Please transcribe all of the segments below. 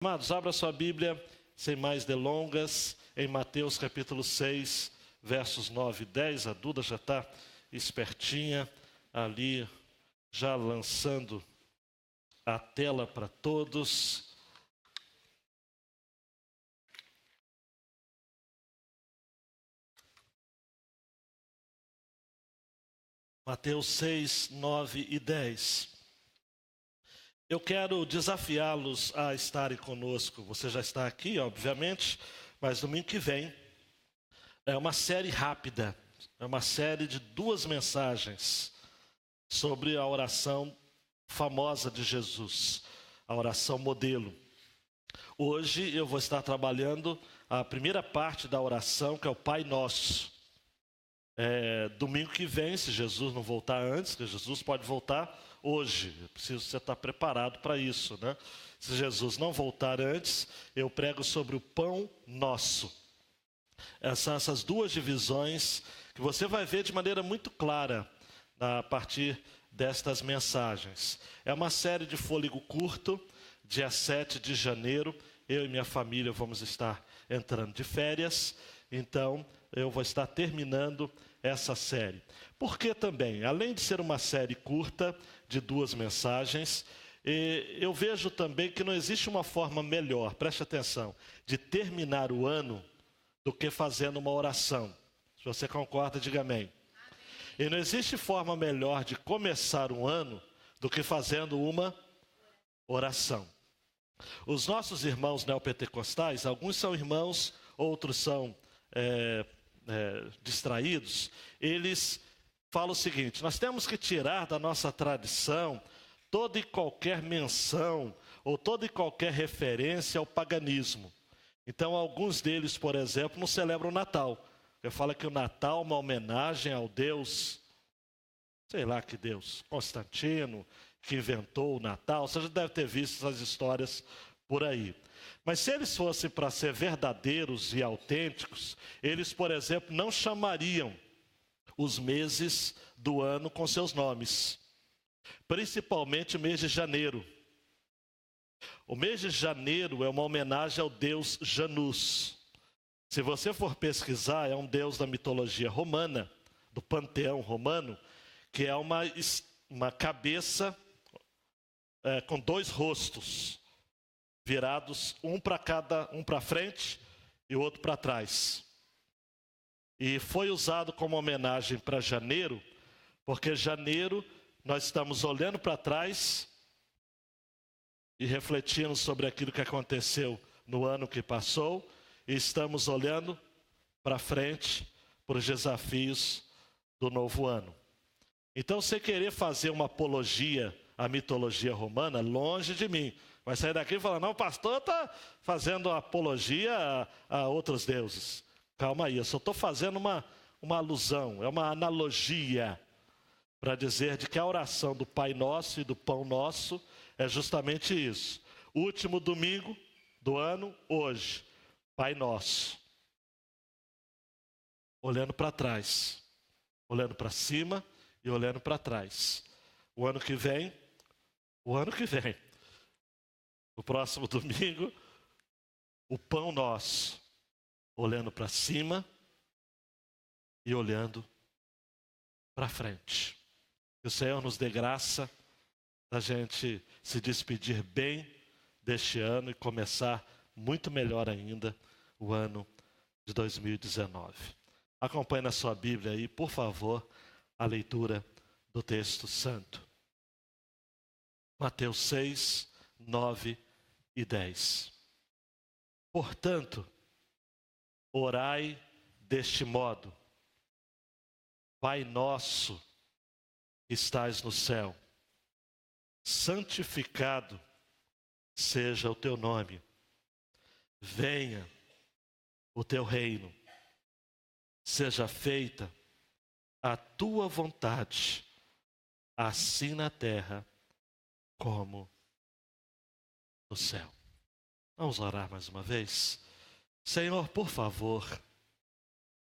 Amados, abra sua Bíblia, sem mais delongas, em Mateus capítulo 6, versos 9 e 10. A Duda já está espertinha ali, já lançando a tela para todos. Mateus 6, 9 e 10. Eu quero desafiá-los a estarem conosco. Você já está aqui, obviamente, mas domingo que vem é uma série rápida, é uma série de 2 mensagens sobre a oração famosa de Jesus, a oração modelo. Hoje eu vou estar trabalhando a primeira parte da oração, que é o Pai Nosso. Domingo que vem, se Jesus não voltar antes, que Jesus pode voltar hoje, preciso você estar preparado para isso, né? Se Jesus não voltar antes, eu prego sobre o pão nosso. Essas 2 divisões que você vai ver de maneira muito clara a partir destas mensagens. É uma série de fôlego curto, dia 7 de janeiro, eu e minha família vamos estar entrando de férias, então eu vou estar terminando essa série. Porque também, além de ser uma série curta, de 2 mensagens, eu vejo também que não existe uma forma melhor, preste atenção, de terminar o ano do que fazendo uma oração. Se você concorda, diga amém. E não existe forma melhor de começar um ano do que fazendo uma oração. Os nossos irmãos neopentecostais, alguns são irmãos, outros são distraídos, eles falam o seguinte: nós temos que tirar da nossa tradição toda e qualquer menção ou toda e qualquer referência ao paganismo. Então, alguns deles, por exemplo, não celebram o Natal. Ele fala que o Natal é uma homenagem ao Deus, sei lá que Deus, Constantino, que inventou o Natal. Você já deve ter visto essas histórias por aí. Mas se eles fossem para ser verdadeiros e autênticos, eles, por exemplo, não chamariam os meses do ano com seus nomes. Principalmente o mês de janeiro. O mês de janeiro é uma homenagem ao deus Janus. Se você for pesquisar, é um deus da mitologia romana, do panteão romano, que é uma cabeça com 2 rostos, virados um para frente e o outro para trás. E foi usado como homenagem para janeiro, porque janeiro nós estamos olhando para trás e refletindo sobre aquilo que aconteceu no ano que passou, e estamos olhando para frente para os desafios do novo ano. Então, você querer fazer uma apologia à mitologia romana, longe de mim. Vai sair daqui e falar: não, o pastor está fazendo apologia a outros deuses. Calma aí, eu só estou fazendo uma alusão, é uma analogia, para dizer de que a oração do Pai Nosso e do Pão Nosso é justamente isso. Último domingo do ano, hoje, Pai Nosso. Olhando para trás, olhando para cima e olhando para trás. O ano que vem, o próximo domingo, o Pão Nosso. Olhando para cima e olhando para frente. Que o Senhor nos dê graça da gente se despedir bem deste ano e começar muito melhor ainda o ano de 2019. Acompanhe na sua Bíblia aí, por favor, a leitura do texto santo. Mateus 6, 9 e 10. Portanto, orai deste modo: Pai nosso que estás no céu, santificado seja o teu nome. Venha o teu reino. Seja feita a tua vontade, assim na terra como no céu. Vamos orar mais uma vez? Senhor, por favor,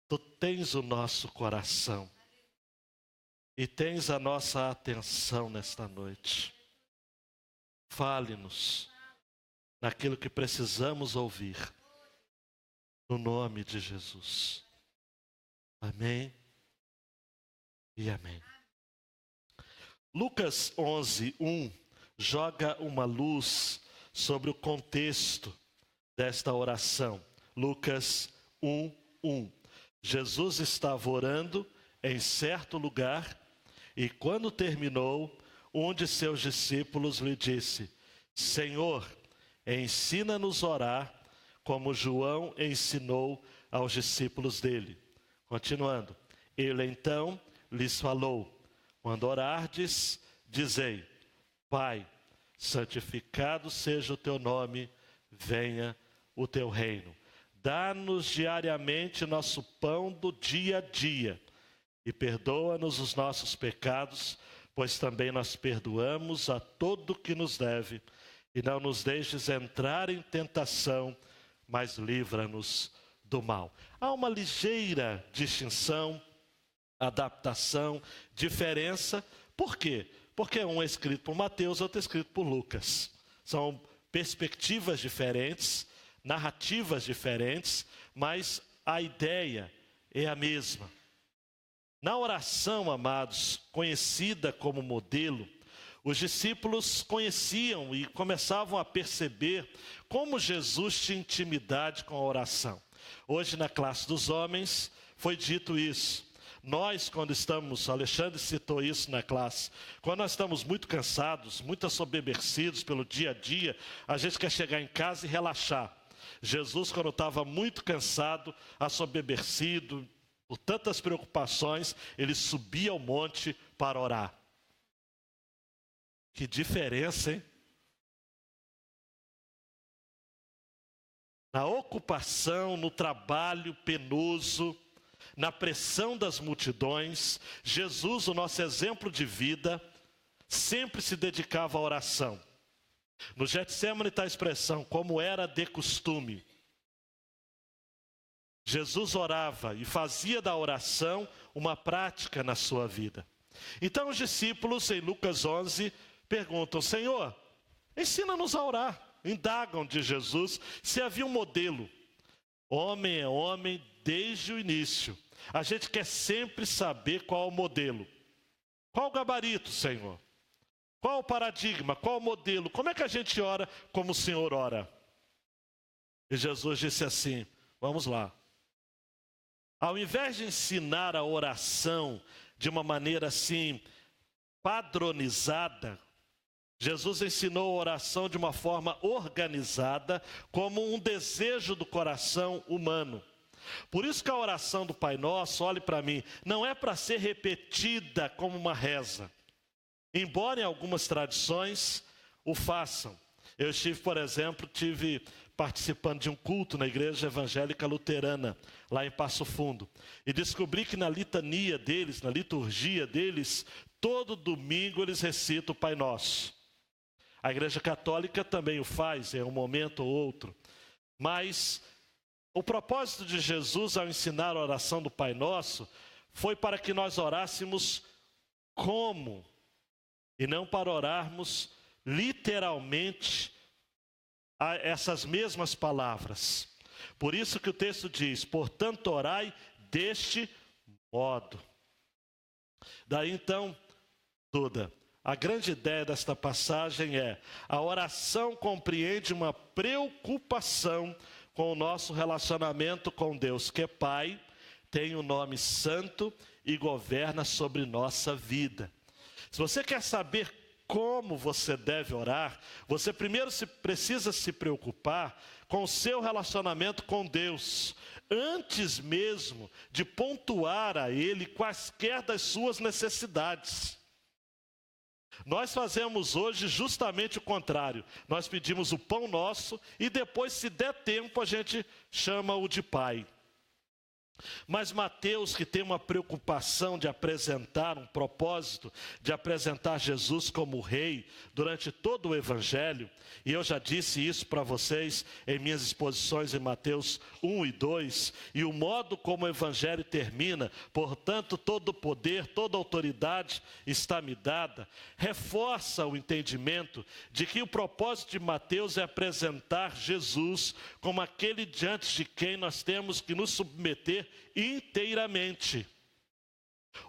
Tu tens o nosso coração e tens a nossa atenção nesta noite. Fale-nos naquilo que precisamos ouvir. No nome de Jesus. Amém e amém. Lucas 11:1 joga uma luz sobre o contexto desta oração. Lucas 1:1. Jesus estava orando em certo lugar e quando terminou, um de seus discípulos lhe disse: Senhor, ensina-nos a orar, como João ensinou aos discípulos dele. Continuando, ele então lhes falou: quando orardes, dizei: Pai, santificado seja o teu nome, venha o teu reino. Dá-nos diariamente nosso pão do dia a dia e perdoa-nos os nossos pecados, pois também nós perdoamos a todo que nos deve, e não nos deixes entrar em tentação, mas livra-nos do mal. Há uma ligeira distinção, adaptação, diferença. Por quê? Porque um é escrito por Mateus, outro é escrito por Lucas. São perspectivas diferentes, narrativas diferentes, mas a ideia é a mesma. Na oração, amados, conhecida como modelo, os discípulos conheciam e começavam a perceber como Jesus tinha intimidade com a oração. Hoje, na classe dos homens, foi dito isso. Nós, quando estamos, Alexandre citou isso na classe, quando nós estamos muito cansados, muito assoberbecidos pelo dia a dia, a gente quer chegar em casa e relaxar. Jesus, quando estava muito cansado, assoberbecido, por tantas preocupações, ele subia ao monte para orar. Que diferença, hein? Na ocupação, no trabalho penoso, na pressão das multidões, Jesus, o nosso exemplo de vida, sempre se dedicava à oração. No Getsêmani está a expressão, como era de costume. Jesus orava e fazia da oração uma prática na sua vida. Então os discípulos, em Lucas 11, perguntam: Senhor, ensina-nos a orar. Indagam de Jesus se havia um modelo. Homem é homem desde o início. A gente quer sempre saber qual é o modelo. Qual o gabarito, Senhor? Qual o paradigma? Qual o modelo? Como é que a gente ora como o Senhor ora? E Jesus disse assim: vamos lá. Ao invés de ensinar a oração de uma maneira assim padronizada, Jesus ensinou a oração de uma forma organizada, como um desejo do coração humano. Por isso que a oração do Pai Nosso, olhe para mim, não é para ser repetida como uma reza. Embora em algumas tradições o façam. Eu estive, por exemplo, participando de um culto na igreja evangélica luterana, lá em Passo Fundo. E descobri que na litania deles, na liturgia deles, todo domingo eles recitam o Pai Nosso. A igreja católica também o faz, em um momento ou outro. Mas o propósito de Jesus ao ensinar a oração do Pai Nosso foi para que nós orássemos como, e não para orarmos literalmente essas mesmas palavras. Por isso que o texto diz: portanto orai deste modo. Daí então, Duda, a grande ideia desta passagem é: a oração compreende uma preocupação com o nosso relacionamento com Deus, que é Pai, tem o nome santo e governa sobre nossa vida. Se você quer saber como você deve orar, você primeiro precisa se preocupar com o seu relacionamento com Deus, antes mesmo de pontuar a Ele quaisquer das suas necessidades. Nós fazemos hoje justamente o contrário. Nós pedimos o pão nosso e depois, se der tempo, a gente chama-o de Pai. Mas Mateus, que tem uma preocupação de apresentar, um propósito de apresentar Jesus como rei durante todo o evangelho, e eu já disse isso para vocês em minhas exposições em Mateus 1 e 2, e o modo como o evangelho termina, portanto todo o poder, toda a autoridade está me dada, reforça o entendimento de que o propósito de Mateus é apresentar Jesus como aquele diante de quem nós temos que nos submeter inteiramente.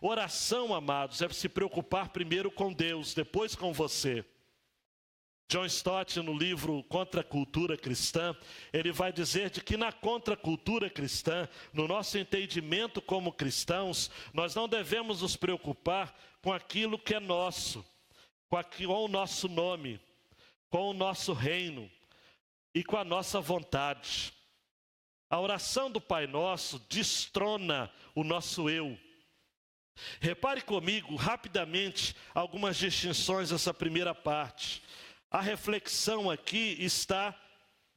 Oração, amados, é se preocupar primeiro com Deus, depois com você. John Stott, no livro Contra a Cultura Cristã, ele vai dizer de que na contracultura cristã, no nosso entendimento como cristãos, nós não devemos nos preocupar com aquilo que é nosso, com o nosso nome, com o nosso reino e com a nossa vontade. A oração do Pai Nosso destrona o nosso eu. Repare comigo, rapidamente, algumas distinções dessa primeira parte. A reflexão aqui está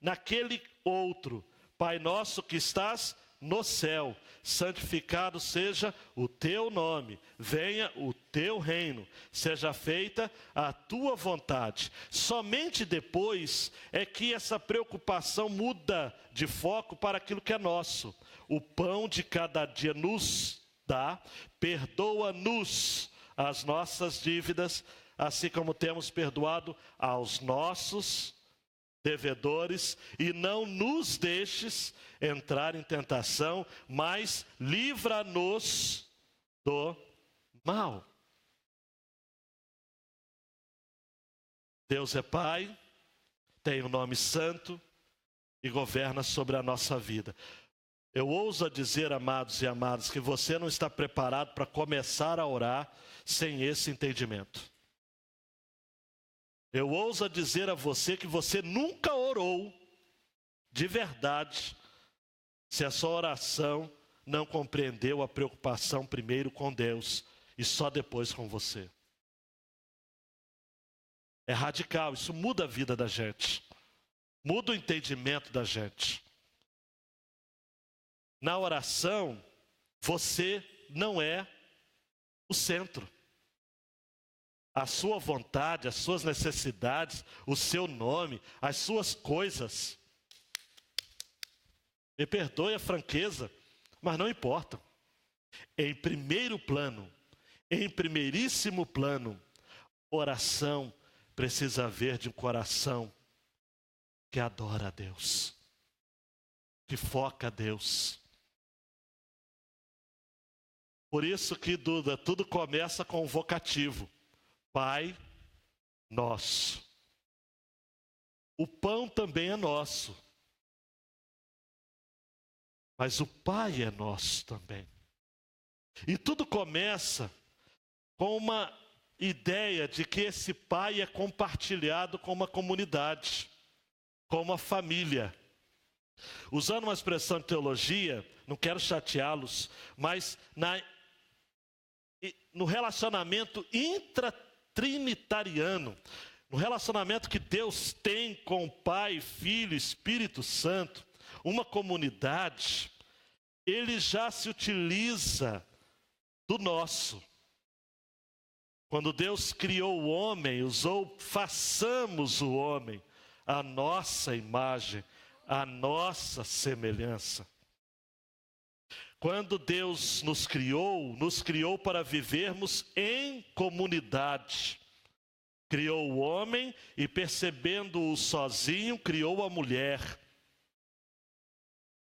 naquele outro. Pai Nosso que estás no céu, santificado seja o teu nome, venha o teu reino, seja feita a tua vontade. Somente depois é que essa preocupação muda de foco para aquilo que é nosso. O pão de cada dia nos dá, perdoa-nos as nossas dívidas, assim como temos perdoado aos nossos devedores, e não nos deixes entrar em tentação, mas livra-nos do mal. Deus é Pai, tem o nome santo e governa sobre a nossa vida. Eu ouso dizer, amados e amadas, que você não está preparado para começar a orar sem esse entendimento. Eu ouso dizer a você que você nunca orou de verdade se a sua oração não compreendeu a preocupação primeiro com Deus e só depois com você. É radical, isso muda a vida da gente, muda o entendimento da gente. Na oração, você não é o centro. A sua vontade, as suas necessidades, o seu nome, as suas coisas. Me perdoe a franqueza, mas não importa. Em primeiro plano, em primeiríssimo plano, oração precisa haver de um coração que adora a Deus, que foca a Deus. Por isso que, Duda, tudo começa com o vocativo. Pai Nosso. O pão também é nosso, mas o Pai é nosso também. E tudo começa com uma ideia de que esse Pai é compartilhado com uma comunidade, com uma família. Usando uma expressão de teologia, não quero chateá-los, mas no relacionamento intratrinitariano, no relacionamento que Deus tem com o Pai, Filho, Espírito Santo, uma comunidade, ele já se utiliza do nosso. Quando Deus criou o homem, usou façamos o homem à nossa imagem, à nossa semelhança. Quando Deus nos criou para vivermos em comunidade. Criou o homem e, percebendo-o sozinho, criou a mulher.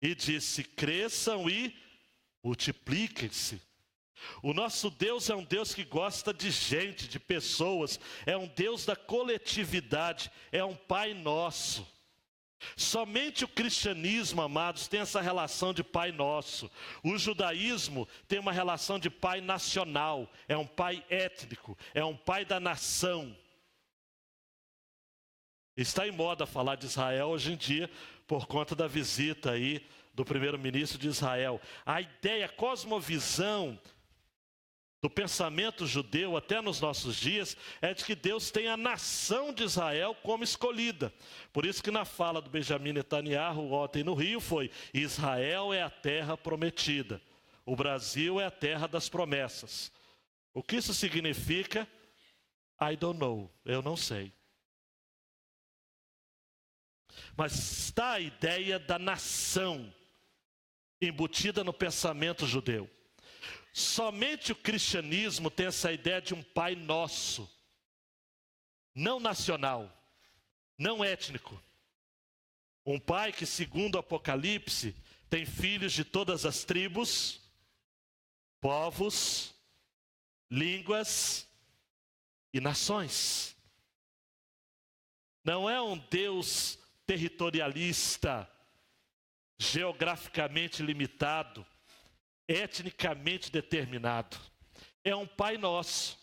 E disse: cresçam e multipliquem-se. O nosso Deus é um Deus que gosta de gente, de pessoas. É um Deus da coletividade. É um Pai nosso. Somente o cristianismo, amados, tem essa relação de Pai Nosso. O judaísmo tem uma relação de Pai nacional, é um Pai étnico, é um Pai da nação. Está em moda falar de Israel hoje em dia, por conta da visita aí do primeiro-ministro de Israel. A ideia, a cosmovisão do pensamento judeu até nos nossos dias é de que Deus tem a nação de Israel como escolhida. Por isso que na fala do Benjamin Netanyahu ontem no Rio foi: Israel é a terra prometida, o Brasil é a terra das promessas. O que isso significa? I don't know, eu não sei. Mas está a ideia da nação embutida no pensamento judeu. Somente o cristianismo tem essa ideia de um Pai Nosso, não nacional, não étnico. Um Pai que, segundo o Apocalipse, tem filhos de todas as tribos, povos, línguas e nações. Não é um Deus territorialista, geograficamente limitado, etnicamente determinado. É um Pai Nosso,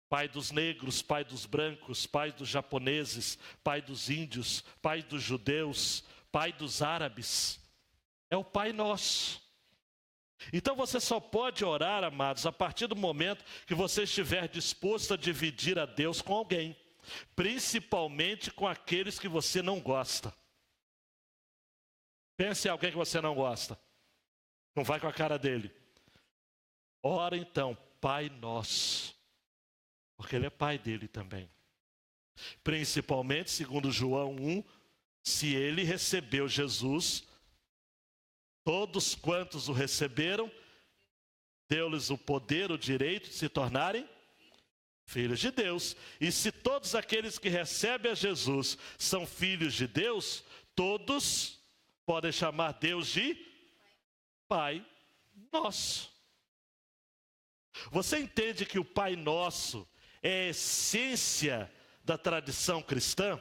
Pai dos negros, Pai dos brancos, Pai dos japoneses, Pai dos índios, Pai dos judeus, Pai dos árabes. É o Pai Nosso. Então você só pode orar, amados, a partir do momento que você estiver disposto a dividir a Deus com alguém, principalmente com aqueles que você não gosta. Pense em alguém que você não gosta. Não vai com a cara dele. Ora então, Pai Nosso, porque Ele é Pai dele também. Principalmente, segundo João 1, se ele recebeu Jesus, todos quantos o receberam, deu-lhes o poder, o direito de se tornarem filhos de Deus. E se todos aqueles que recebem a Jesus são filhos de Deus, todos podem chamar Deus de Pai Nosso. Você entende que o Pai Nosso é a essência da tradição cristã?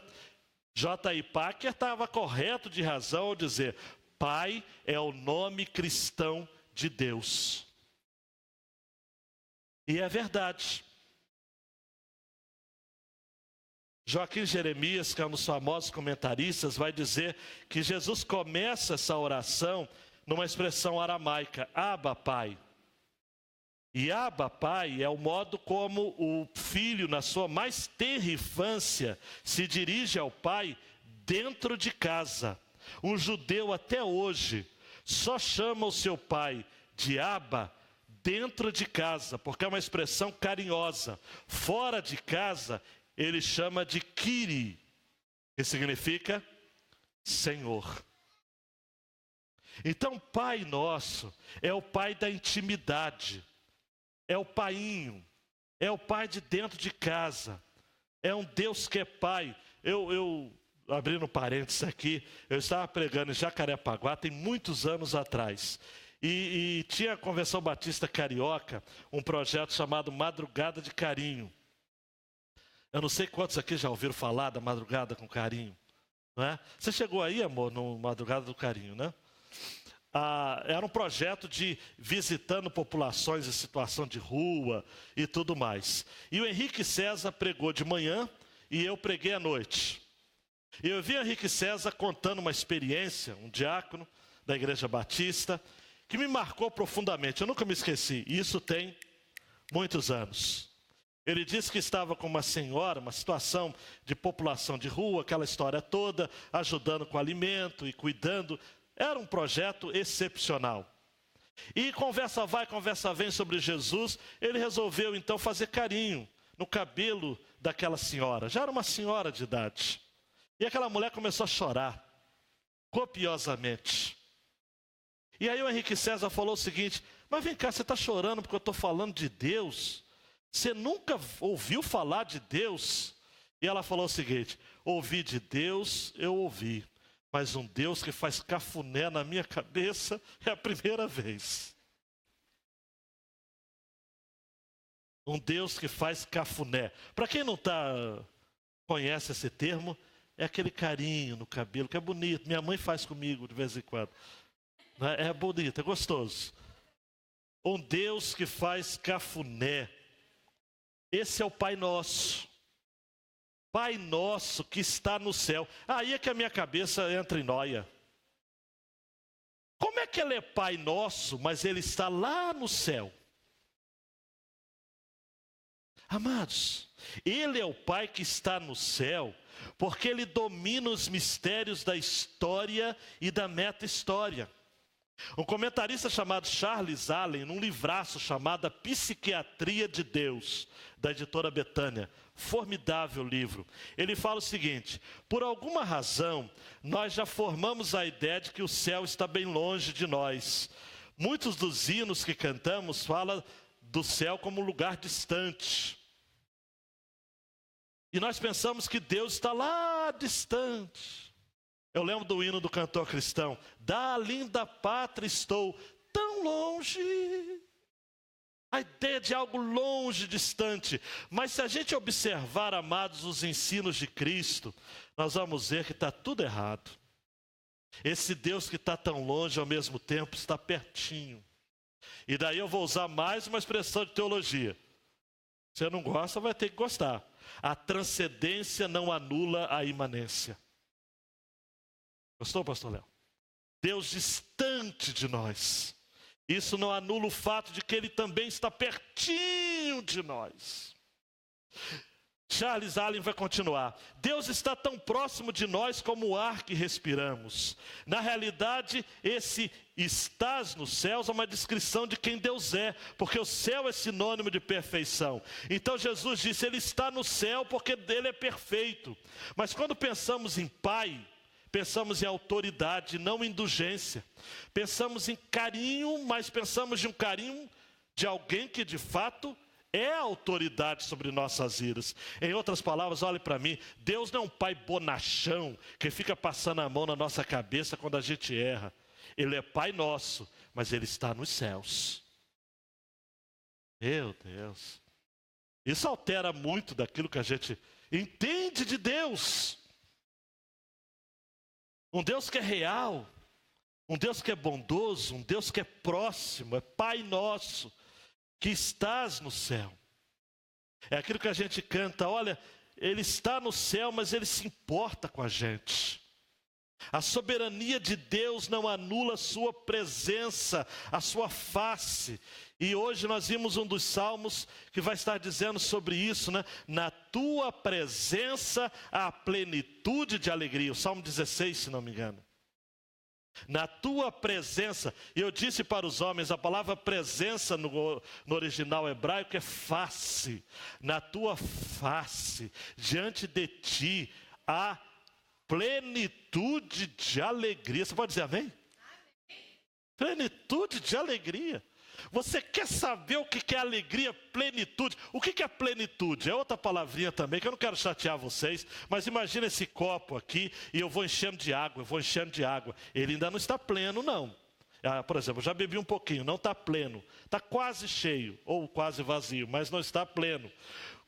J.I. Packer estava correto de razão ao dizer: Pai é o nome cristão de Deus. E é verdade. Joaquim Jeremias, que é um dos famosos comentaristas, vai dizer que Jesus começa essa oração numa expressão aramaica: Abba, Pai. E Abba, Pai, é o modo como o filho, na sua mais tenra infância, se dirige ao pai dentro de casa. Um judeu até hoje só chama o seu pai de Abba dentro de casa, porque é uma expressão carinhosa. Fora de casa, ele chama de Kyrie, que significa Senhor. Então, Pai Nosso é o Pai da intimidade, é o painho, é o Pai de dentro de casa, é um Deus que é Pai. Eu abrindo parênteses aqui, eu estava pregando em Jacarepaguá tem muitos anos atrás, e tinha a Convenção Batista Carioca, um projeto chamado Madrugada de Carinho. Eu não sei quantos aqui já ouviram falar da Madrugada com Carinho, não é? Você chegou aí, amor, no Madrugada do Carinho, né? Era um projeto de visitando populações em situação de rua e tudo mais. E o Henrique César pregou de manhã e eu preguei à noite. E eu vi o Henrique César contando uma experiência, um diácono da Igreja Batista, que me marcou profundamente. Eu nunca me esqueci, e isso tem muitos anos. Ele disse que estava com uma senhora, uma situação de população de rua, aquela história toda, ajudando com alimento e cuidando. Era um projeto excepcional. E conversa vai, conversa vem sobre Jesus. Ele resolveu então fazer carinho no cabelo daquela senhora. Já era uma senhora de idade. E aquela mulher começou a chorar, copiosamente. E aí o Henrique César falou o seguinte: mas vem cá, você está chorando porque eu estou falando de Deus? Você nunca ouviu falar de Deus? E ela falou o seguinte: ouvi de Deus, eu ouvi. Mas um Deus que faz cafuné na minha cabeça é a primeira vez. Um Deus que faz cafuné. Para quem não conhece esse termo, é aquele carinho no cabelo, que é bonito. Minha mãe faz comigo de vez em quando. É bonito, é gostoso. Um Deus que faz cafuné. Esse é o Pai Nosso. Pai Nosso que está no céu. Aí é que a minha cabeça entra em nóia. Como é que Ele é Pai Nosso, mas Ele está lá no céu? Amados, Ele é o Pai que está no céu, porque Ele domina os mistérios da história e da meta-história. Um comentarista chamado Charles Allen, num livraço chamado A Psiquiatria de Deus, da editora Betânia, formidável livro, ele fala o seguinte: por alguma razão, nós já formamos a ideia de que o céu está bem longe de nós. Muitos dos hinos que cantamos falam do céu como um lugar distante. E nós pensamos que Deus está lá distante. Eu lembro do hino do cantor cristão: da linda pátria estou tão longe. A ideia de algo longe, distante. Mas se a gente observar, amados, os ensinos de Cristo, nós vamos ver que está tudo errado. Esse Deus que está tão longe, ao mesmo tempo, está pertinho. E daí eu vou usar mais uma expressão de teologia. Se você não gosta, vai ter que gostar. A transcendência não anula a imanência. Gostou, pastor Léo? Deus distante de nós. Isso não anula o fato de que Ele também está pertinho de nós. Charles Allen vai continuar: Deus está tão próximo de nós como o ar que respiramos. Na realidade, esse estás nos céus é uma descrição de quem Deus é, porque o céu é sinônimo de perfeição. Então Jesus disse: Ele está no céu porque dele é perfeito. Mas quando pensamos em Pai, pensamos em autoridade, não em indulgência. Pensamos em carinho, mas pensamos de um carinho de alguém que de fato é a autoridade sobre nossas vidas. Em outras palavras, olhe para mim: Deus não é um pai bonachão que fica passando a mão na nossa cabeça quando a gente erra. Ele é Pai nosso, mas Ele está nos céus. Meu Deus. Isso altera muito daquilo que a gente entende de Deus. Um Deus que é real, um Deus que é bondoso, um Deus que é próximo, é Pai nosso, que estás no céu. É aquilo que a gente canta: olha, Ele está no céu, mas Ele se importa com a gente. A soberania de Deus não anula a sua presença, a sua face. E hoje nós vimos um dos salmos que vai estar dizendo sobre isso, né? Na tua presença há plenitude de alegria. O Salmo 16, se não me engano. Na tua presença. E eu disse para os homens, a palavra presença no original hebraico é face. Na tua face, diante de ti, há plenitude de alegria. Você pode dizer amém? Plenitude de alegria. Você quer saber o que é alegria, plenitude? O que é plenitude? É outra palavrinha também, que eu não quero chatear vocês, mas imagina esse copo aqui e eu vou enchendo de água, Ele ainda não está pleno, não. Por exemplo, eu já bebi um pouquinho, não está pleno. Está quase cheio, ou quase vazio, mas não está pleno.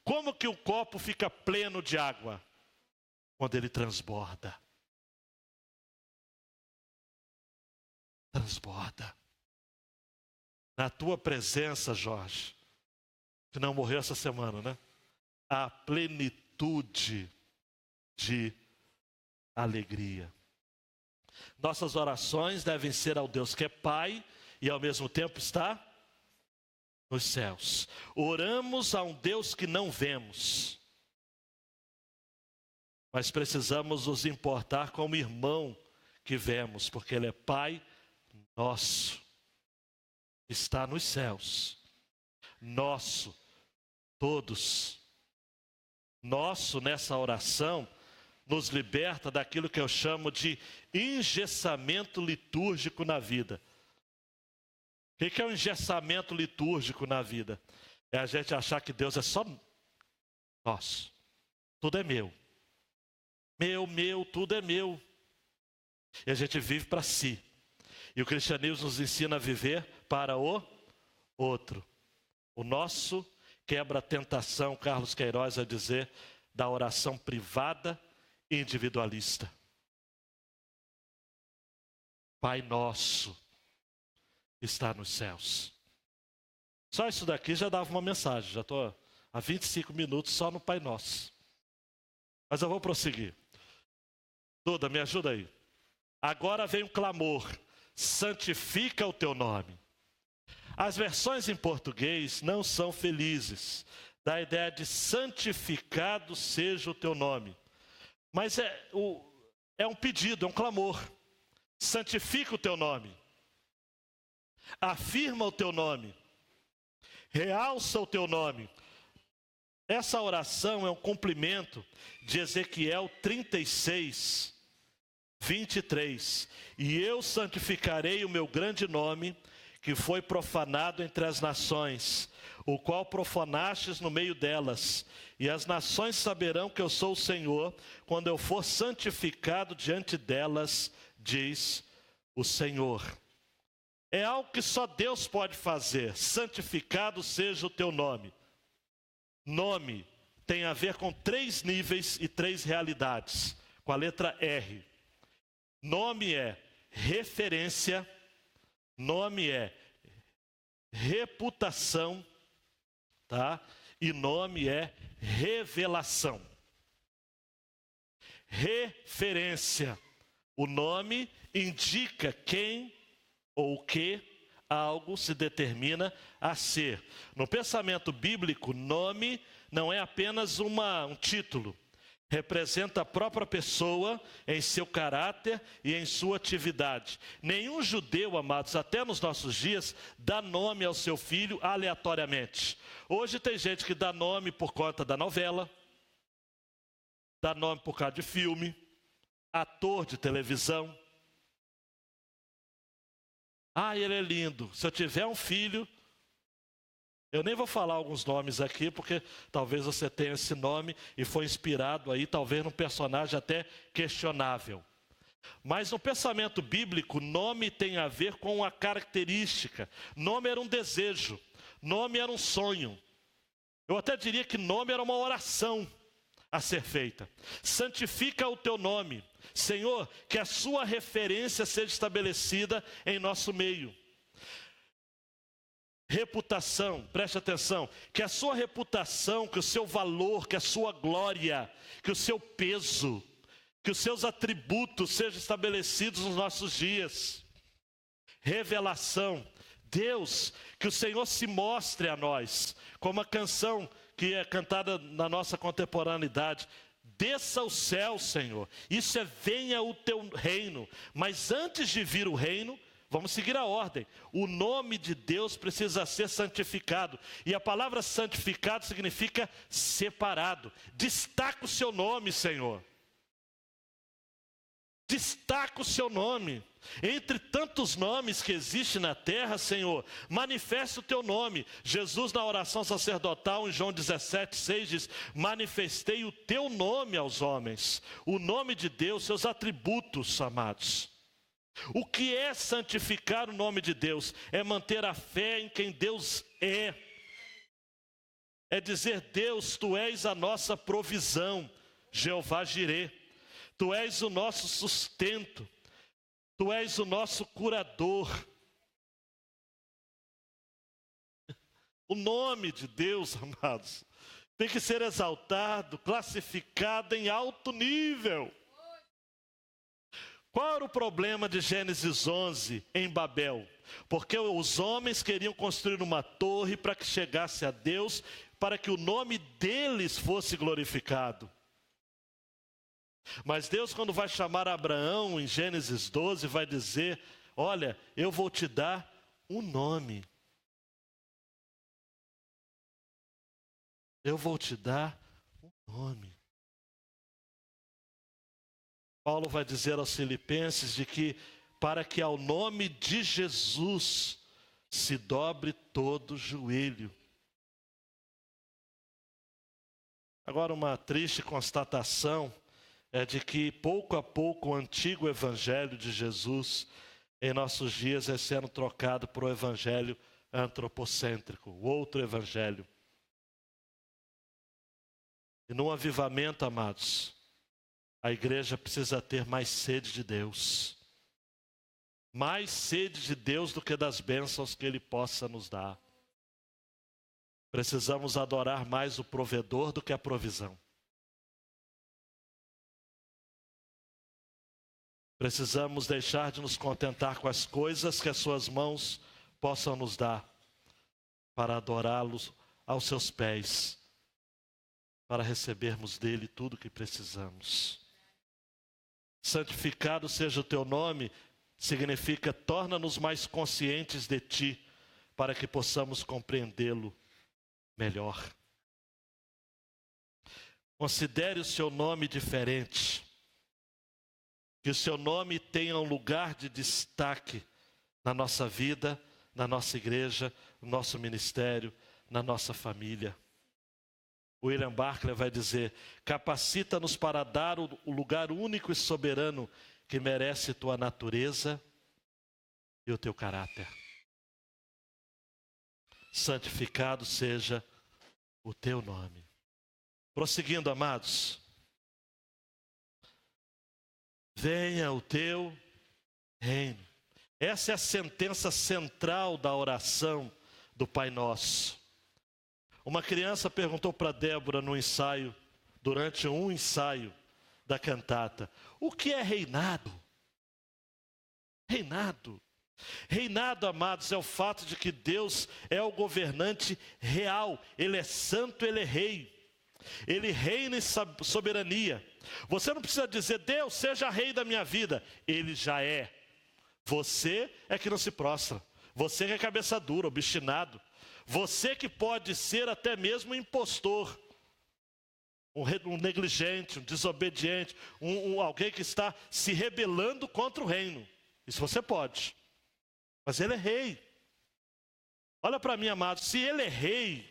Como que o copo fica pleno de água? Quando ele transborda. Transborda. Na tua presença, Jorge, que não morreu essa semana, né? A plenitude de alegria. Nossas orações devem ser ao Deus que é Pai e ao mesmo tempo está nos céus. Oramos a um Deus que não vemos, mas precisamos nos importar como irmão que vemos, porque Ele é Pai nosso. Está nos céus, nosso, todos. Nosso, nessa oração, nos liberta daquilo que eu chamo de engessamento litúrgico na vida. O que é o engessamento litúrgico na vida? É a gente achar que Deus é só nosso, tudo é meu. Meu, tudo é meu. E a gente vive para si. E o cristianismo nos ensina a viver para o outro. O nosso quebra a tentação, Carlos Queiroz vai dizer, da oração privada e individualista. Pai nosso está nos céus. Só isso daqui já dava uma mensagem. Já estou há 25 minutos só no Pai Nosso. Mas eu vou prosseguir. Duda, me ajuda aí. Agora vem o clamor: santifica o teu nome. As versões em português não são felizes. dá a ideia de santificado seja o teu nome. Mas é um pedido, é um clamor. Santifica o teu nome. Afirma o teu nome. Realça o teu nome. Essa oração é um cumprimento de Ezequiel 36, 23. E eu santificarei o meu grande nome, que foi profanado entre as nações, o qual profanastes no meio delas. E as nações saberão que eu sou o Senhor, quando eu for santificado diante delas, diz o Senhor. É algo que só Deus pode fazer. Santificado seja o teu nome. Nome tem a ver com 3 níveis e 3 realidades. Com a letra R. Nome é referência. Nome é reputação. Tá? E nome é revelação. Referência. O nome indica quem ou o que algo se determina a ser. No pensamento bíblico, nome não é apenas um título. Representa a própria pessoa em seu caráter e em sua atividade. Nenhum judeu, amados, até nos nossos dias, dá nome ao seu filho aleatoriamente. Hoje tem gente que dá nome por conta da novela, dá nome por causa de filme, ator de televisão. Ah, ele é lindo. Se eu tiver um filho, eu nem vou falar alguns nomes aqui, porque talvez você tenha esse nome e foi inspirado aí, talvez num personagem até questionável. Mas no pensamento bíblico, nome tem a ver com uma característica. Nome era um desejo, nome era um sonho. Eu até diria que nome era uma oração a ser feita. Santifica o teu nome. Senhor, que a sua referência seja estabelecida em nosso meio. Reputação, preste atenção, que a sua reputação, que o seu valor, que a sua glória, que o seu peso, que os seus atributos sejam estabelecidos nos nossos dias. Revelação, Deus, que o Senhor se mostre a nós, como a canção que é cantada na nossa contemporaneidade. Desça o céu, Senhor. Isso é venha o teu reino. Mas antes de vir o reino, vamos seguir a ordem. O nome de Deus precisa ser santificado. E a palavra santificado significa separado. Destaca o seu nome, Senhor. Destaca o seu nome. Entre tantos nomes que existem na terra, Senhor, manifesta o teu nome. Jesus, na oração sacerdotal, em João 17:6, diz: manifestei o teu nome aos homens. O nome de Deus, seus atributos, amados. O que é santificar o nome de Deus? É manter a fé em quem Deus é. É dizer: Deus, tu és a nossa provisão, Jeová Jirê. Tu és o nosso sustento. Tu és o nosso curador. O nome de Deus, amados, tem que ser exaltado, classificado em alto nível. Qual era o problema de Gênesis 11 em Babel? Porque os homens queriam construir uma torre para que chegasse a Deus, para que o nome deles fosse glorificado. Mas Deus, quando vai chamar Abraão em Gênesis 12, vai dizer: olha, eu vou te dar um nome. Eu vou te dar um nome. Paulo vai dizer aos Filipenses de que para que ao nome de Jesus se dobre todo o joelho. Agora, uma triste constatação é de que pouco a pouco o antigo evangelho de Jesus em nossos dias é sendo trocado por um evangelho antropocêntrico, o outro evangelho. E num avivamento, amados, a igreja precisa ter mais sede de Deus. Mais sede de Deus do que das bênçãos que Ele possa nos dar. Precisamos adorar mais o provedor do que a provisão. Precisamos deixar de nos contentar com as coisas que as suas mãos possam nos dar, para adorá-los aos seus pés, para recebermos dele tudo o que precisamos. Santificado seja o teu nome, significa torna-nos mais conscientes de ti, para que possamos compreendê-lo melhor. Considere o seu nome diferente. Que o seu nome tenha um lugar de destaque na nossa vida, na nossa igreja, no nosso ministério, na nossa família. William Barclay vai dizer: capacita-nos para dar o lugar único e soberano que merece tua natureza e o teu caráter. Santificado seja o teu nome. Prosseguindo, amados. Venha o teu reino. Essa é a sentença central da oração do Pai Nosso. Uma criança perguntou para Débora no ensaio, durante um ensaio da cantata: o que é reinado? Reinado. Reinado, amados, é o fato de que Deus é o governante real. Ele é santo, ele é rei. Ele reina em soberania. Você não precisa dizer: Deus, seja rei da minha vida. Ele já é. Você é que não se prostra. Você que é cabeça dura, obstinado. Você que pode ser até mesmo um impostor. Um negligente, um desobediente. Alguém que está se rebelando contra o reino. Isso você pode. Mas ele é rei. Olha para mim, amado. Se ele é rei,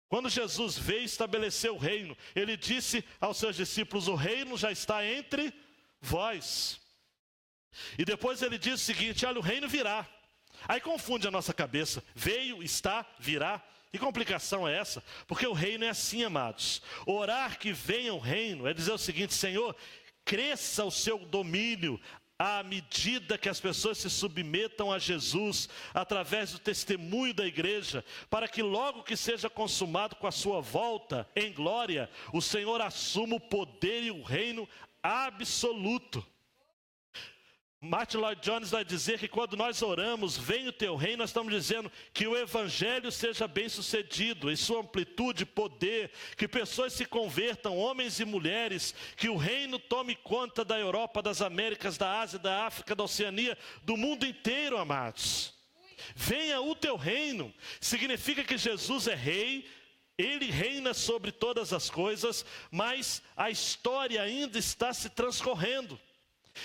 quando Jesus veio estabelecer o reino, ele disse aos seus discípulos: o reino já está entre vós. E depois ele diz o seguinte: olha, o reino virá. Aí confunde a nossa cabeça. Veio, está, virá. Que complicação é essa? Porque o reino é assim, amados. Orar que venha o reino é dizer o seguinte: Senhor, cresça o seu domínio à medida que as pessoas se submetam a Jesus, através do testemunho da igreja, para que logo que seja consumado com a sua volta em glória, o Senhor assuma o poder e o reino absoluto. Martin Lloyd Jones vai dizer que quando nós oramos, vem o teu reino, nós estamos dizendo que o evangelho seja bem sucedido, em sua amplitude e poder, que pessoas se convertam, homens e mulheres, que o reino tome conta da Europa, das Américas, da Ásia, da África, da Oceania, do mundo inteiro, amados. Venha o teu reino, significa que Jesus é rei, ele reina sobre todas as coisas, mas a história ainda está se transcorrendo.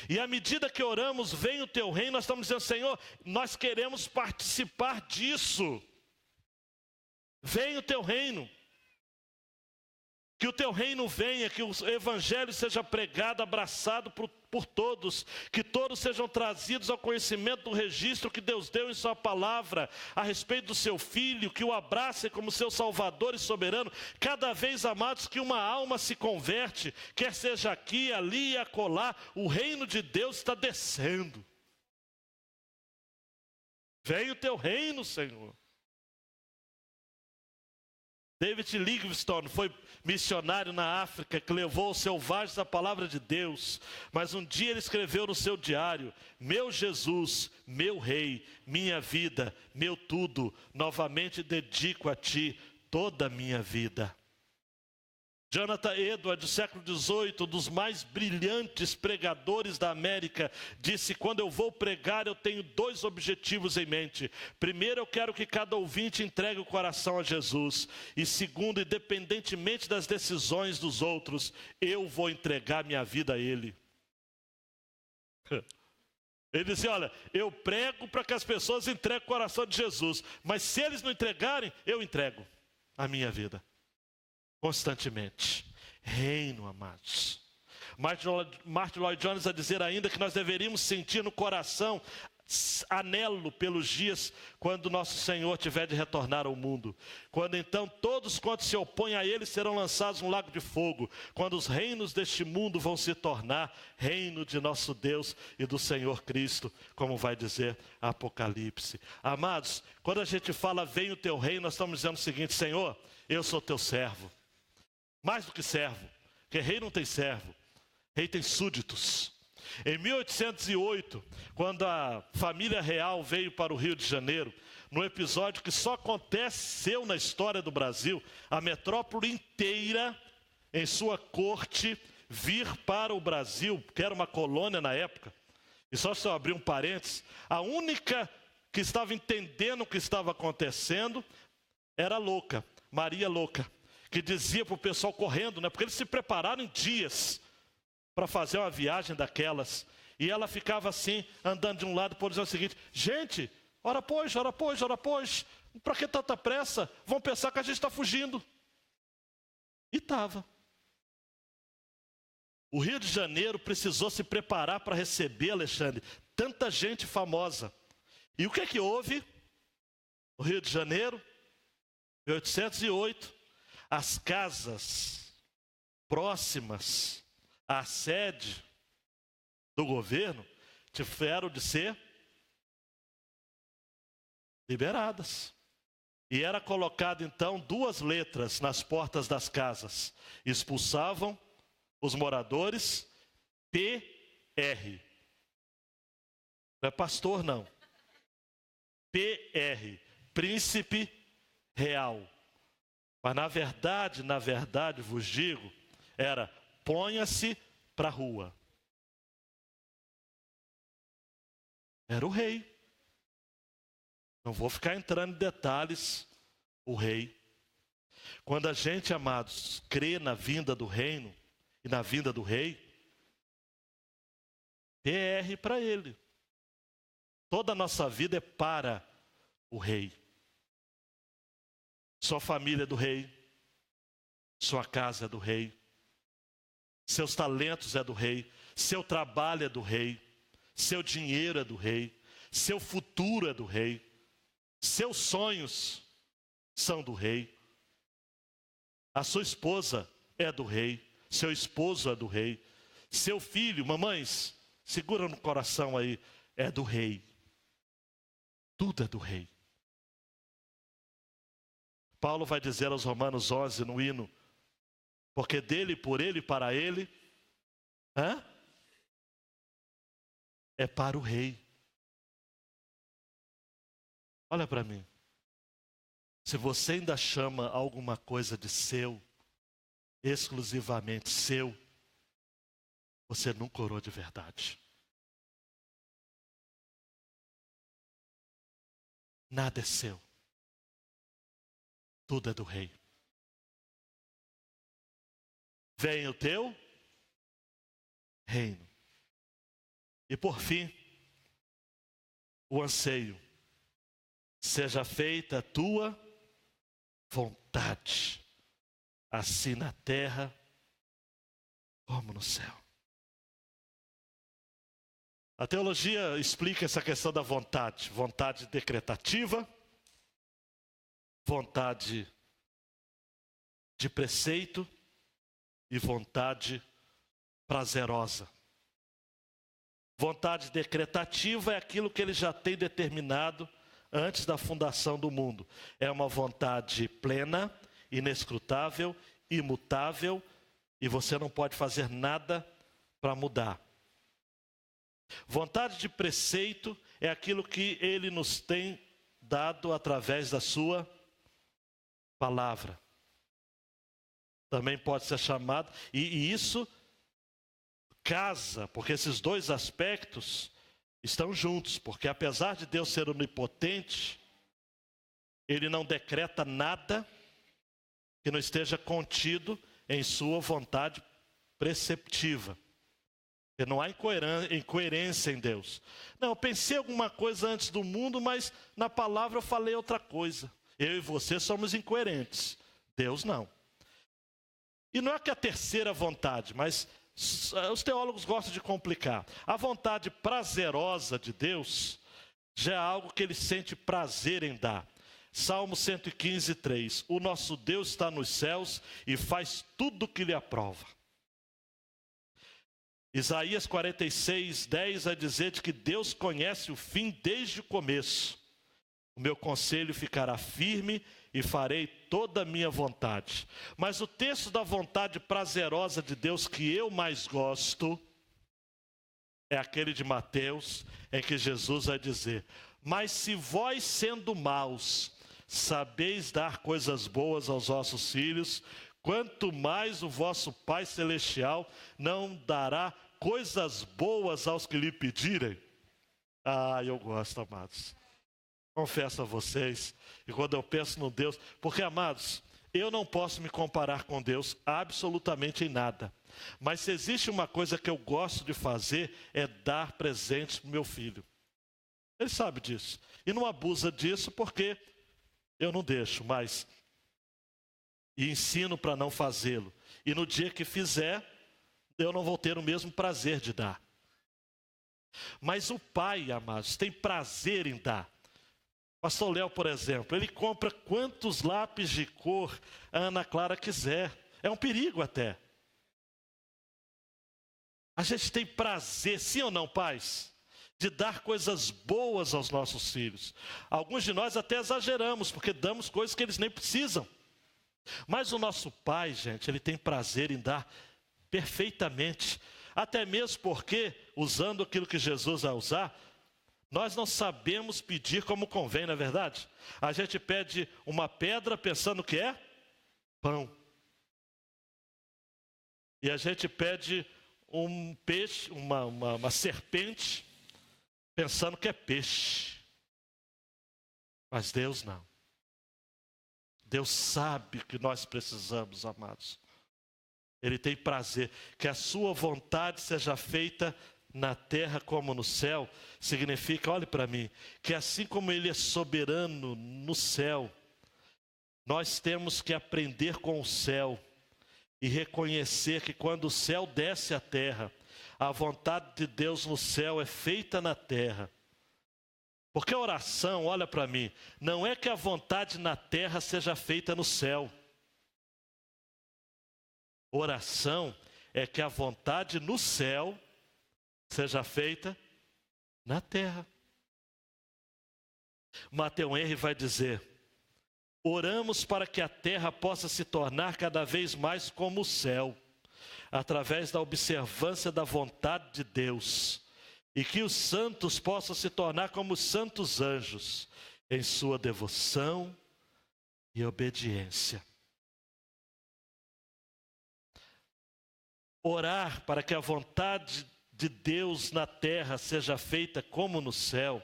E à medida que oramos, vem o teu reino, nós estamos dizendo: Senhor, nós queremos participar disso. Vem o teu reino. Que o teu reino venha, que o evangelho seja pregado, abraçado por todos, que todos sejam trazidos ao conhecimento do registro que Deus deu em sua palavra, a respeito do seu Filho, que o abrace como seu Salvador e soberano. Cada vez, amados, que uma alma se converte, quer seja aqui, ali e acolá, o reino de Deus está descendo. Vem o teu reino, Senhor. David Livingstone foi missionário na África, que levou aos selvagens a palavra de Deus. Mas um dia ele escreveu no seu diário: meu Jesus, meu Rei, minha vida, meu tudo, novamente dedico a ti toda a minha vida. Jonathan Edwards, do século XVIII, um dos mais brilhantes pregadores da América, disse: quando eu vou pregar, eu tenho dois objetivos em mente. Primeiro, eu quero que cada ouvinte entregue o coração a Jesus. E segundo, independentemente das decisões dos outros, eu vou entregar minha vida a Ele. Ele disse: olha, eu prego para que as pessoas entreguem o coração de Jesus, mas se eles não entregarem, eu entrego a minha vida. Constantemente. Reino, amados. Martin Lloyd Jones vai dizer ainda que nós deveríamos sentir no coração anelo pelos dias quando nosso Senhor tiver de retornar ao mundo. Quando então todos quantos se opõem a Ele serão lançados no lago de fogo. Quando os reinos deste mundo vão se tornar reino de nosso Deus e do Senhor Cristo, como vai dizer Apocalipse. Amados, quando a gente fala vem o teu reino, nós estamos dizendo o seguinte: Senhor, eu sou teu servo. Mais do que servo, porque rei não tem servo, rei tem súditos. Em 1808, quando a família real veio para o Rio de Janeiro, num episódio que só aconteceu na história do Brasil, a metrópole inteira, em sua corte, vir para o Brasil, que era uma colônia na época. E só se eu abrir um parênteses, a única que estava entendendo o que estava acontecendo era a louca, Maria Louca, que dizia para o pessoal correndo, porque eles se prepararam em dias para fazer uma viagem daquelas. E ela ficava assim, andando de um lado para o outro, dizendo o seguinte: gente, ora pois, para que tanta pressa? Vão pensar que a gente está fugindo. E estava. O Rio de Janeiro precisou se preparar para receber, Alexandre, tanta gente famosa. E o que é que houve? No Rio de Janeiro, em 1808, as casas próximas à sede do governo tiveram de ser liberadas. E era colocado então 2 letras nas portas das casas. Expulsavam os moradores, PR. Não é pastor, não. PR, príncipe real. Mas na verdade, vos digo, era: ponha-se para a rua. Era o rei. Não vou ficar entrando em detalhes, o rei. Quando a gente, amados, crê na vinda do reino e na vinda do rei, PR para ele. Toda a nossa vida é para o rei. Sua família é do rei, sua casa é do rei, seus talentos é do rei, seu trabalho é do rei, seu dinheiro é do rei, seu futuro é do rei, seus sonhos são do rei, a sua esposa é do rei, seu esposo é do rei, seu filho, mamães, segura no coração aí, é do rei. Tudo é do rei. Paulo vai dizer aos Romanos 11 no hino: porque dele, por ele e para ele, é para o rei. Olha para mim. Se você ainda chama alguma coisa de seu, exclusivamente seu, você nunca orou de verdade. Nada é seu. Tudo é do rei. Venha o teu reino. E por fim, o anseio: seja feita a tua vontade, assim na terra como no céu. A teologia explica essa questão da vontade: vontade decretativa, vontade de preceito e vontade prazerosa. Vontade decretativa é aquilo que ele já tem determinado antes da fundação do mundo. É uma vontade plena, inescrutável, imutável, e você não pode fazer nada para mudar. Vontade de preceito é aquilo que ele nos tem dado através da sua palavra. Também pode ser chamado, e isso casa, porque esses dois aspectos estão juntos, porque apesar de Deus ser onipotente, ele não decreta nada que não esteja contido em sua vontade preceptiva. Porque não há incoerência em Deus. Não, eu pensei alguma coisa antes do mundo, mas na palavra eu falei outra coisa. Eu e você somos incoerentes. Deus não. E não é que a terceira vontade, mas os teólogos gostam de complicar. A vontade prazerosa de Deus já é algo que ele sente prazer em dar. Salmo 115, 3. O nosso Deus está nos céus e faz tudo o que lhe aprova. Isaías 46, 10 vai dizer de que Deus conhece o fim desde o começo. O meu conselho ficará firme e farei toda a minha vontade. Mas o texto da vontade prazerosa de Deus que eu mais gosto é aquele de Mateus, em que Jesus vai dizer: mas se vós, sendo maus, sabeis dar coisas boas aos vossos filhos, quanto mais o vosso Pai Celestial não dará coisas boas aos que lhe pedirem. Ah, eu gosto, amados. Confesso a vocês, e quando eu penso no Deus, porque, amados, eu não posso me comparar com Deus absolutamente em nada. Mas se existe uma coisa que eu gosto de fazer, é dar presentes para o meu filho. Ele sabe disso. E não abusa disso porque eu não deixo, mas e ensino para não fazê-lo. E no dia que fizer, eu não vou ter o mesmo prazer de dar. Mas o pai, amados, tem prazer em dar. Pastor Léo, por exemplo, ele compra quantos lápis de cor a Ana Clara quiser. É um perigo até. A gente tem prazer, sim ou não, pais, de dar coisas boas aos nossos filhos. Alguns de nós até exageramos, porque damos coisas que eles nem precisam. Mas o nosso pai, gente, ele tem prazer em dar perfeitamente. Até mesmo porque, usando aquilo que Jesus vai usar, nós não sabemos pedir como convém, não é verdade? A gente pede uma pedra pensando que é pão. E a gente pede um peixe, uma serpente, pensando que é peixe. Mas Deus não. Deus sabe o que nós precisamos, amados. Ele tem prazer que a sua vontade seja feita na terra como no céu. Significa, olhe para mim, que assim como Ele é soberano no céu, nós temos que aprender com o céu e reconhecer que quando o céu desce à terra, a vontade de Deus no céu é feita na terra. Porque a oração, olha para mim, não é que a vontade na terra seja feita no céu. Oração é que a vontade no céu seja feita na terra. Mateus Henry vai dizer: oramos para que a terra possa se tornar cada vez mais como o céu, através da observância da vontade de Deus, e que os santos possam se tornar como os santos anjos, em sua devoção e obediência. Orar para que a vontade de Deus na terra seja feita como no céu,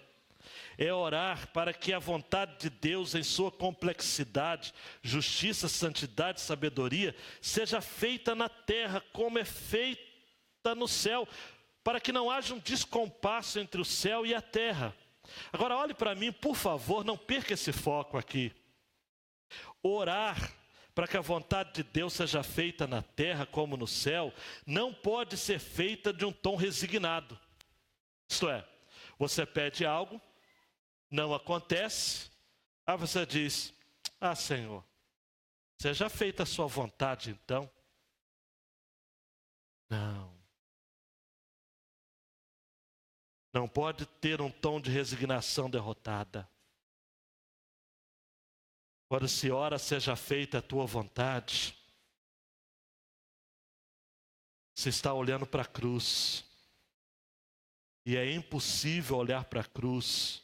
é orar para que a vontade de Deus em sua complexidade, justiça, santidade e sabedoria, seja feita na terra como é feita no céu, para que não haja um descompasso entre o céu e a terra. Agora olhe para mim, por favor, não perca esse foco aqui. Orar para que a vontade de Deus seja feita na terra como no céu, não pode ser feita de um tom resignado. Isto é, você pede algo, não acontece, aí você diz: ah, Senhor, seja feita a sua vontade então. Não pode ter um tom de resignação derrotada. Quando se ora, seja feita a tua vontade, você está olhando para a cruz. E é impossível olhar para a cruz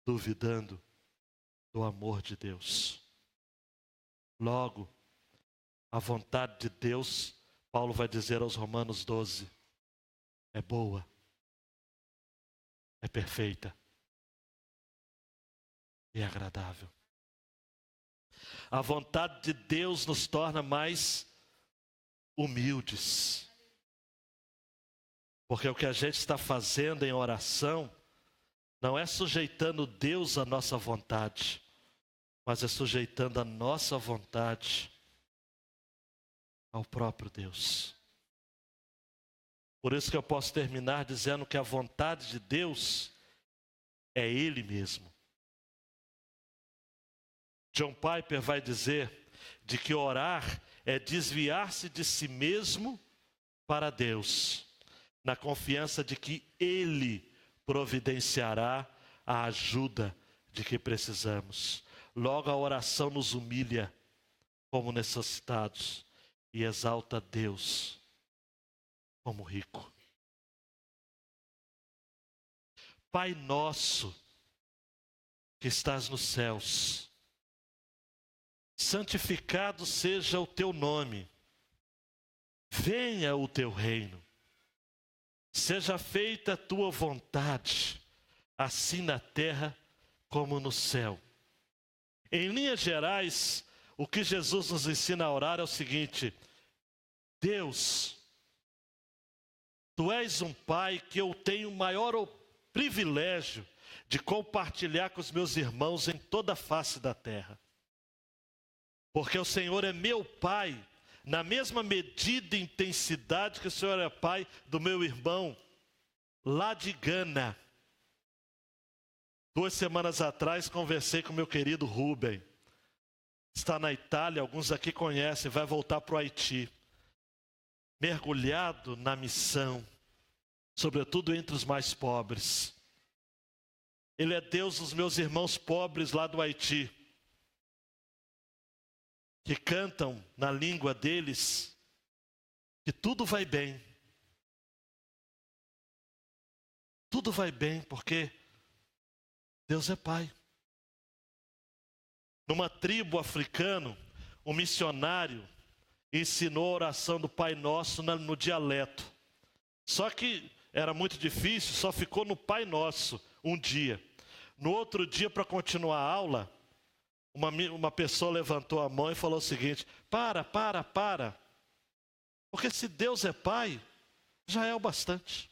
duvidando do amor de Deus. Logo, a vontade de Deus, Paulo vai dizer aos Romanos 12, é boa, é perfeita e agradável. A vontade de Deus nos torna mais humildes. Porque o que a gente está fazendo em oração não é sujeitando Deus à nossa vontade, mas é sujeitando a nossa vontade ao próprio Deus. Por isso que eu posso terminar dizendo que a vontade de Deus é Ele mesmo. John Piper vai dizer de que orar é desviar-se de si mesmo para Deus, na confiança de que Ele providenciará a ajuda de que precisamos. Logo, a oração nos humilha como necessitados e exalta Deus como rico. Pai nosso que estás nos céus, santificado seja o teu nome, venha o teu reino, seja feita a tua vontade, assim na terra como no céu. Em linhas gerais, o que Jesus nos ensina a orar é o seguinte: Deus, Tu és um Pai que eu tenho o maior privilégio de compartilhar com os meus irmãos em toda a face da terra. Porque o Senhor é meu Pai, na mesma medida e intensidade que o Senhor é Pai do meu irmão, lá de Gana. 2 semanas atrás conversei com meu querido Rubem. Está na Itália, alguns aqui conhecem, vai voltar para o Haiti. Mergulhado na missão, sobretudo entre os mais pobres. Ele é Deus dos meus irmãos pobres lá do Haiti, que cantam na língua deles que tudo vai bem. Tudo vai bem porque Deus é Pai. Numa tribo africana, um missionário ensinou a oração do Pai Nosso no dialeto. Só que era muito difícil, só ficou no Pai Nosso um dia. No outro dia, para continuar a aula, uma pessoa levantou a mão e falou o seguinte: para. Porque se Deus é Pai, já é o bastante.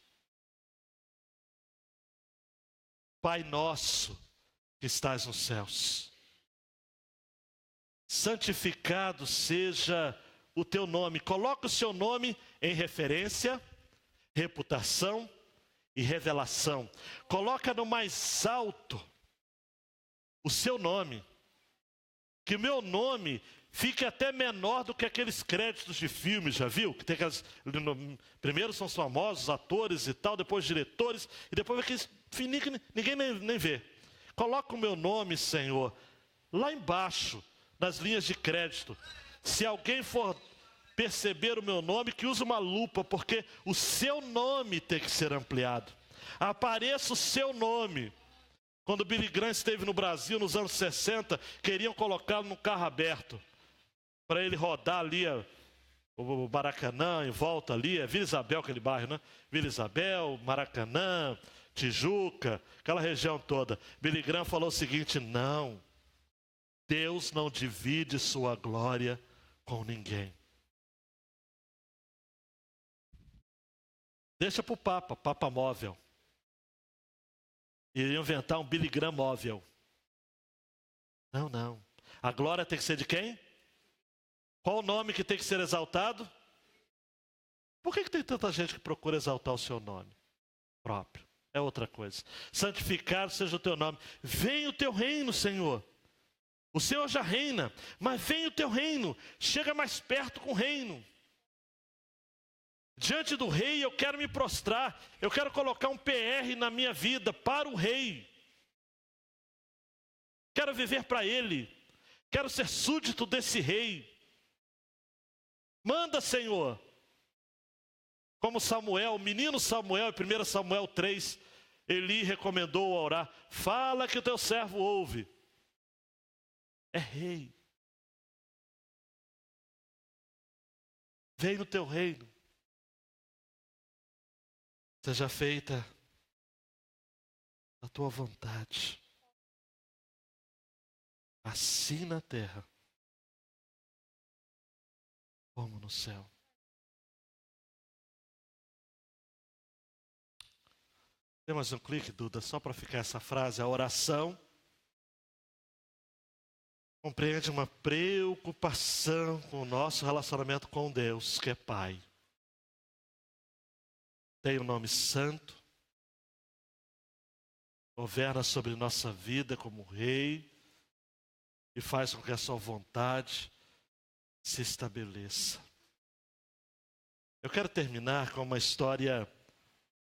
Pai nosso que estás nos céus, santificado seja o teu nome. Coloca o seu nome em referência, reputação e revelação. Coloca no mais alto o seu nome. Que o meu nome fique até menor do que aqueles créditos de filmes, já viu? Que tem aquelas, primeiro são os famosos atores e tal, depois diretores, e depois aqueles fininhos que ninguém nem vê. Coloca o meu nome, Senhor, lá embaixo, nas linhas de crédito. Se alguém for perceber o meu nome, que use uma lupa, porque o seu nome tem que ser ampliado. Apareça o seu nome. Quando Billy Graham esteve no Brasil nos anos 60, queriam colocá-lo no carro aberto, para ele rodar ali o Maracanã, em volta ali, é Vila Isabel aquele bairro, né? Vila Isabel, Maracanã, Tijuca, aquela região toda. Billy Graham falou o seguinte: não, Deus não divide sua glória com ninguém. Deixa para o Papa móvel. Iriam inventar um Billy Graham móvel. Não. A glória tem que ser de quem? Qual o nome que tem que ser exaltado? Por que tem tanta gente que procura exaltar o seu nome próprio? É outra coisa. Santificado seja o teu nome. Venha o teu reino, Senhor. O Senhor já reina, mas venha o teu reino. Chega mais perto com o reino. Diante do rei eu quero me prostrar. Eu quero colocar um PR na minha vida para o rei. Quero viver para ele. Quero ser súdito desse rei. Manda, Senhor. Como Samuel, o menino Samuel, em 1 Samuel 3, Eli recomendou a orar: fala que o teu servo ouve. É rei. Vem no teu reino. Seja feita a tua vontade, assim na terra como no céu. Tem mais um clique, Duda, só para ficar essa frase. A oração compreende uma preocupação com o nosso relacionamento com Deus, que é Pai. Tem o nome santo, governa sobre nossa vida como Rei e faz com que a sua vontade se estabeleça. Eu quero terminar com uma história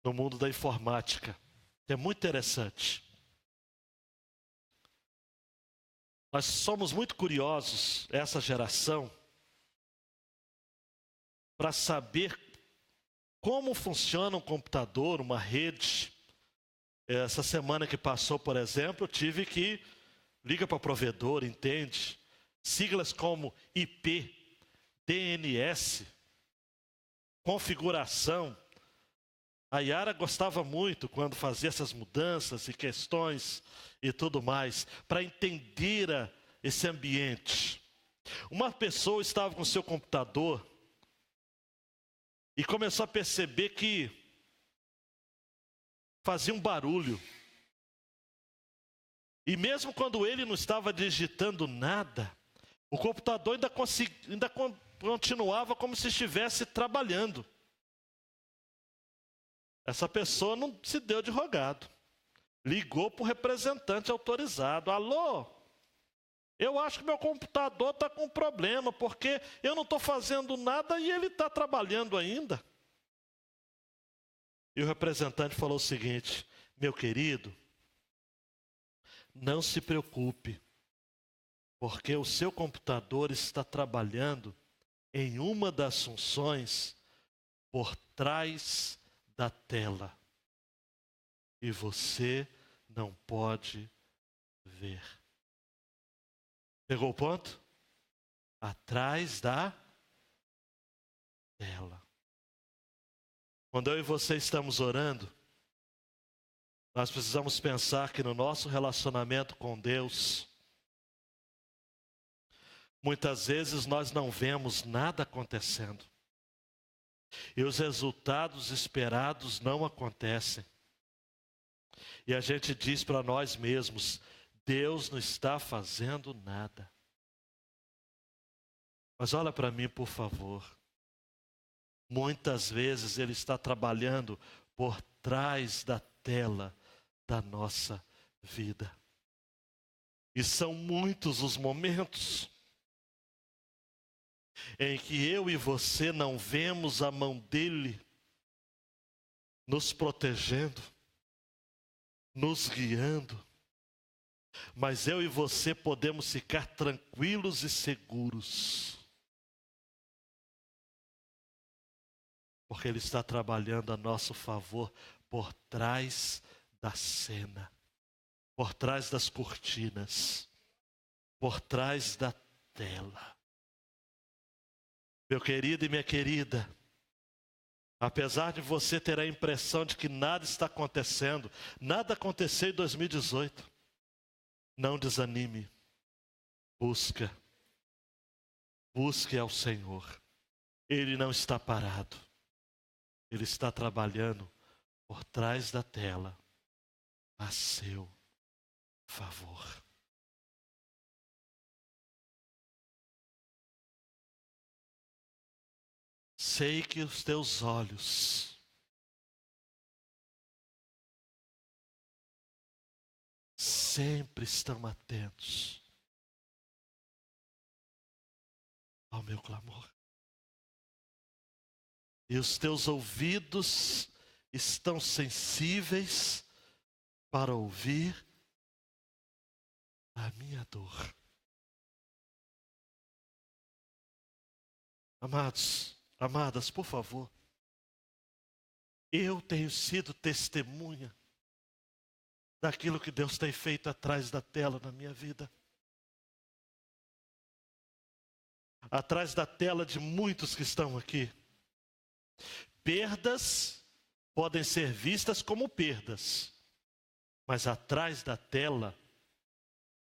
no mundo da informática, que é muito interessante. Nós somos muito curiosos, essa geração, para saber como funciona um computador, uma rede, Essa semana que passou, por exemplo, eu tive que liga para o provedor, entende? Siglas como IP, DNS, configuração. A Yara gostava muito quando fazia essas mudanças e questões e tudo mais, para entender esse ambiente. Uma pessoa estava com seu computador e começou a perceber que fazia um barulho. E mesmo quando ele não estava digitando nada, o computador ainda continuava como se estivesse trabalhando. Essa pessoa não se deu de rogado. Ligou para o representante autorizado. Alô? Eu acho que meu computador está com problema, porque eu não estou fazendo nada e ele está trabalhando ainda. E o representante falou o seguinte: meu querido, não se preocupe, porque o seu computador está trabalhando em uma das funções por trás da tela. E você não pode ver. Pegou o ponto? Atrás da tela. Quando eu e você estamos orando, nós precisamos pensar que no nosso relacionamento com Deus, muitas vezes nós não vemos nada acontecendo. E os resultados esperados não acontecem. E a gente diz para nós mesmos: Deus não está fazendo nada. Mas olha para mim, por favor. Muitas vezes Ele está trabalhando por trás da tela da nossa vida. E são muitos os momentos em que eu e você não vemos a mão dele nos protegendo, nos guiando, mas eu e você podemos ficar tranquilos e seguros, porque ele está trabalhando a nosso favor por trás da cena, por trás das cortinas, por trás da tela. Meu querido e minha querida, apesar de você ter a impressão de que nada está acontecendo, nada aconteceu em 2018, não desanime, busque ao Senhor. Ele não está parado, Ele está trabalhando por trás da tela a seu favor. Sei que os teus olhos sempre estão atentos ao meu clamor. E os teus ouvidos estão sensíveis para ouvir a minha dor. Amados, amadas, por favor. Eu tenho sido testemunha daquilo que Deus tem feito atrás da tela na minha vida. Atrás da tela de muitos que estão aqui. Perdas podem ser vistas como perdas, mas atrás da tela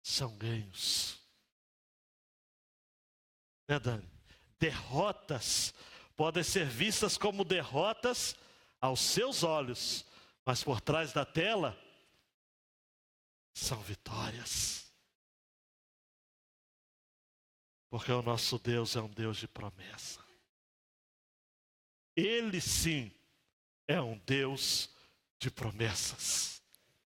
são ganhos. Né, Dani? Derrotas podem ser vistas como derrotas aos seus olhos, mas por trás da tela são vitórias. Porque o nosso Deus é um Deus de promessa. Ele sim é um Deus de promessas.